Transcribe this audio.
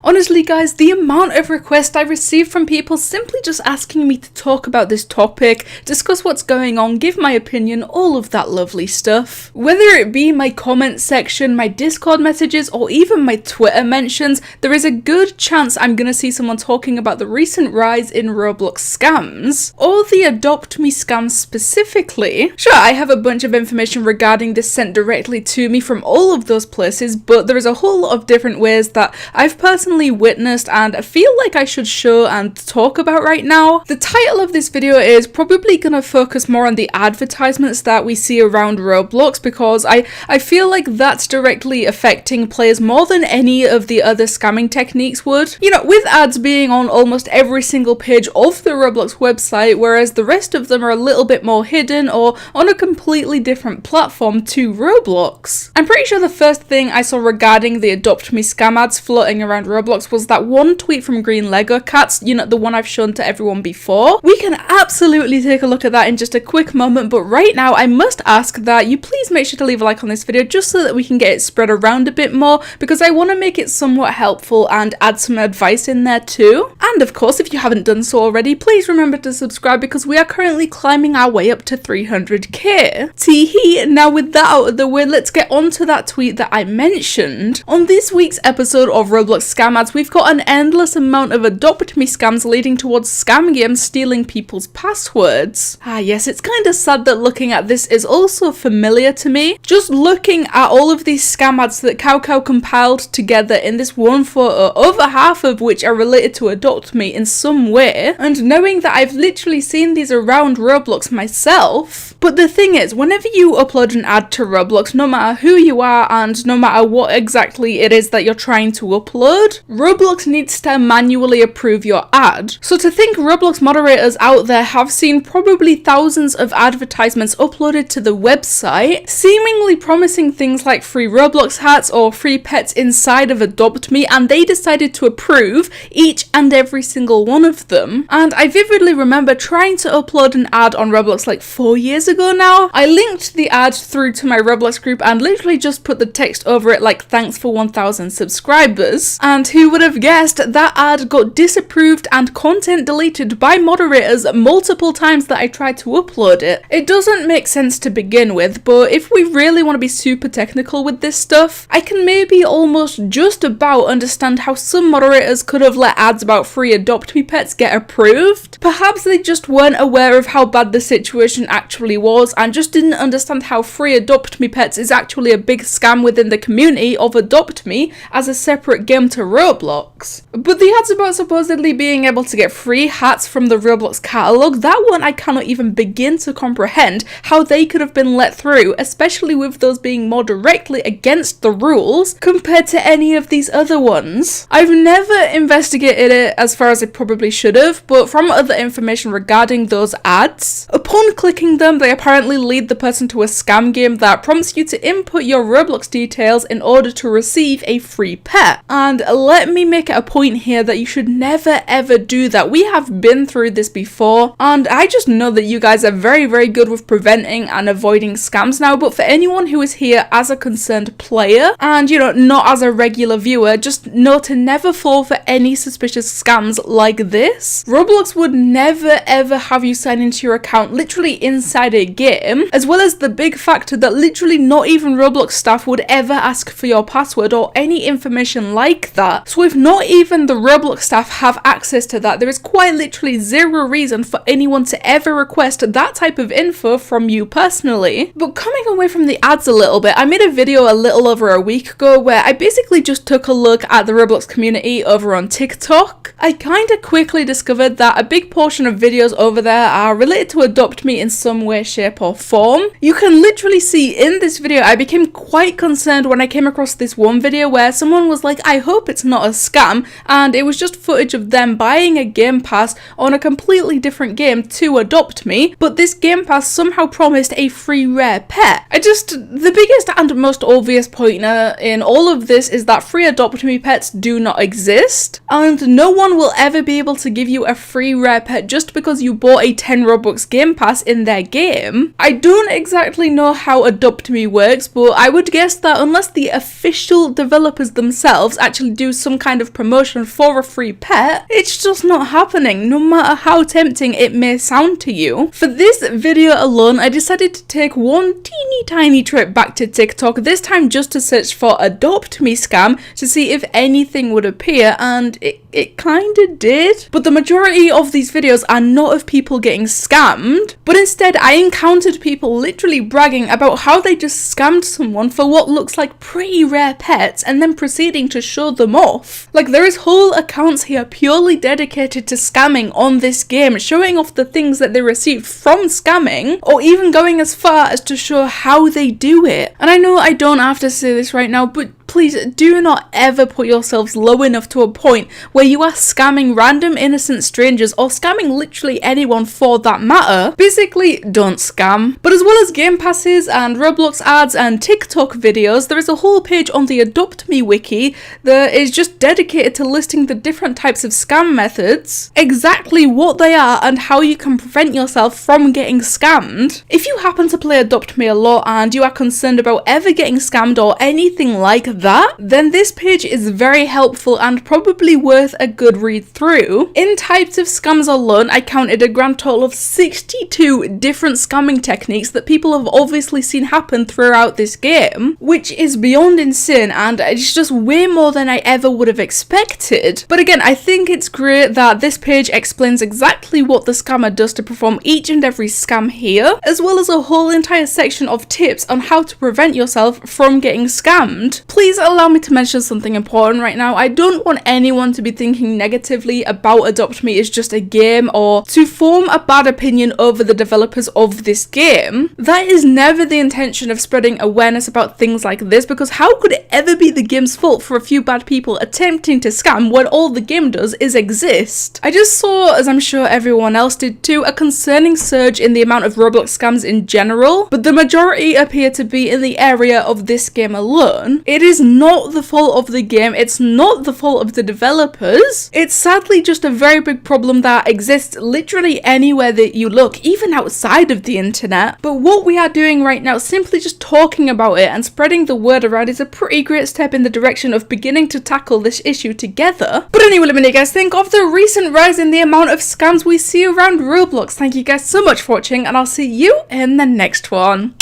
Honestly guys, the amount of requests I received from people simply just asking me to talk about this topic, discuss what's going on, give my opinion, all of that lovely stuff. Whether it be my comment section, my Discord messages, or even my Twitter mentions, there is a good chance I'm gonna see someone talking about the recent rise in Roblox scams, or the Adopt Me scams specifically. Sure, I have a bunch of information regarding this sent directly to me from all of those places, but there is a whole lot of different ways that I've personally witnessed and I feel like I should show and talk about right now. The title of this video is probably gonna focus more on the advertisements that we see around Roblox, because I feel like that's directly affecting players more than any of the other scamming techniques would. You know, with ads being on almost every single page of the Roblox website, whereas the rest of them are a little bit more hidden or on a completely different platform to Roblox. I'm pretty sure the first thing I saw regarding the Adopt Me scam ads floating around Roblox was that one tweet from Green Lego Cats, you know, the one I've shown to everyone before. We can absolutely take a look at that in just a quick moment, but right now I must ask that you please make sure to leave a like on this video just so that we can get it spread around a bit more, because I want to make it somewhat helpful and add some advice in there too. And of course, if you haven't done so already, please remember to subscribe, because we are currently climbing our way up to 300k. Teehee. Now with that out of the way, let's get on to that tweet that I mentioned. On this week's episode of Roblox Scam Ads, we've got an endless amount of Adopt Me scams leading towards scam games stealing people's passwords. Ah yes, it's kind of sad that looking at this is also familiar to me. Just looking at all of these scam ads that Cow compiled together in this one photo, over half of which are related to Adopt Me in some way, and knowing that I've literally seen these around Roblox myself. But the thing is, whenever you upload an ad to Roblox, no matter who you are and no matter what exactly it is that you're trying to upload, Roblox needs to manually approve your ad. So to think Roblox moderators out there have seen probably thousands of advertisements uploaded to the website, seemingly promising things like free Roblox hats or free pets inside of Adopt Me, and they decided to approve each and every single one of them. And I vividly remember trying to upload an ad on Roblox like 4 years ago now. I linked the ad through to my Roblox group and literally just put the text over it like thanks for 1,000 subscribers, and who would have guessed that ad got disapproved and content deleted by moderators multiple times that I tried to upload it. It doesn't make sense to begin with, but if we really want to be super technical with this stuff, I can maybe almost just about understand how some moderators could have let ads about free Adopt Me pets get approved. Perhaps they just weren't aware of how bad the situation actually was and just didn't understand how free Adopt Me pets is actually a big scam within the community of Adopt Me as a separate game to Roblox. But the ads about supposedly being able to get free hats from the Roblox catalogue, that one I cannot even begin to comprehend how they could have been let through, especially with those being more directly against the rules compared to any of these other ones. I've never investigated it as far as I probably should have, but from other information regarding those ads, upon clicking them, they apparently lead the person to a scam game that prompts you to input your Roblox details in order to receive a free pet. And let me make it a point here that you should never ever do that. We have been through this before, and I just know that you guys are very good with preventing and avoiding scams now, but for anyone who is here as a concerned player and, you know, not as a regular viewer, just know to never fall for any suspicious scams like this. Roblox would never ever have you sign into your account literally inside a game, as well as the big factor that literally not even Roblox staff would ever ask for your password or any information like that. So if not even the Roblox staff have access to that, there is quite literally zero reason for anyone to ever request that type of info from you personally. But coming away from the ads a little bit, I made a video a little over a week ago where I basically just took a look at the Roblox community over on TikTok. I kind of quickly discovered that a big portion of videos over there are related to Adopt Me in some way, shape or form. You can literally see in this video I became quite concerned when I came across this one video where someone was like, I hope it's not a scam, and it was just footage of them buying a game pass on a completely different game to Adopt Me, but this game pass somehow promised a free rare pet. The biggest and most obvious pointer in all of this is that free Adopt Me pets do not exist, and no one will ever be able to give you a free rare pet just because you bought a 10 Robux game pass in their game. I don't exactly know how Adopt Me works, but I would guess that unless the official developers themselves actually do some kind of promotion for a free pet, it's just not happening, no matter how tempting it may sound to you. For this video alone, I decided to take one teeny tiny trip back to TikTok, this time just to search for Adopt Me scam to see if anything would appear, and it kinda did. But the majority of these videos are not of people getting scammed, but instead I encountered people literally bragging about how they just scammed someone for what looks like pretty rare pets and then proceeding to show them off. Like, there is whole accounts here purely dedicated to scamming on this game, showing off the things that they received from scamming, or even going as far as to show how they do it. And I know I don't have to say this right now, but please do not ever put yourselves low enough to a point where you are scamming random innocent strangers or scamming literally anyone for that matter. Basically, don't scam. But as well as game passes and Roblox ads and TikTok videos, there is a whole page on the Adopt Me wiki that is just dedicated to listing the different types of scam methods, exactly what they are and how you can prevent yourself from getting scammed. If you happen to play Adopt Me a lot and you are concerned about ever getting scammed or anything like that, then this page is very helpful and probably worth a good read through. In types of scams alone, I counted a grand total of 62 different scamming techniques that people have obviously seen happen throughout this game, which is beyond insane, and it's just way more than I ever would have expected. But again, I think it's great that this page explains exactly what the scammer does to perform each and every scam here, as well as a whole entire section of tips on how to prevent yourself from getting scammed. Please allow me to mention something important right now. I don't want anyone to be thinking negatively about Adopt Me as just a game, or to form a bad opinion over the developers of this game. That is never the intention of spreading awareness about things like this, because how could it ever be the game's fault for a few bad people attempting to scam when all the game does is exist? I just saw, as I'm sure everyone else did too, a concerning surge in the amount of Roblox scams in general, but the majority appear to be in the area of this game alone. It is not the fault of the game, it's not the fault of the developers. It's sadly just a very big problem that exists literally anywhere that you look, even outside of the internet. But what we are doing right now, simply just talking about it and spreading the word around, is a pretty great step in the direction of beginning to tackle this issue together. But anyway, let me know what you guys think of the recent rise in the amount of scams we see around Roblox. Thank you guys so much for watching, and I'll see you in the next one.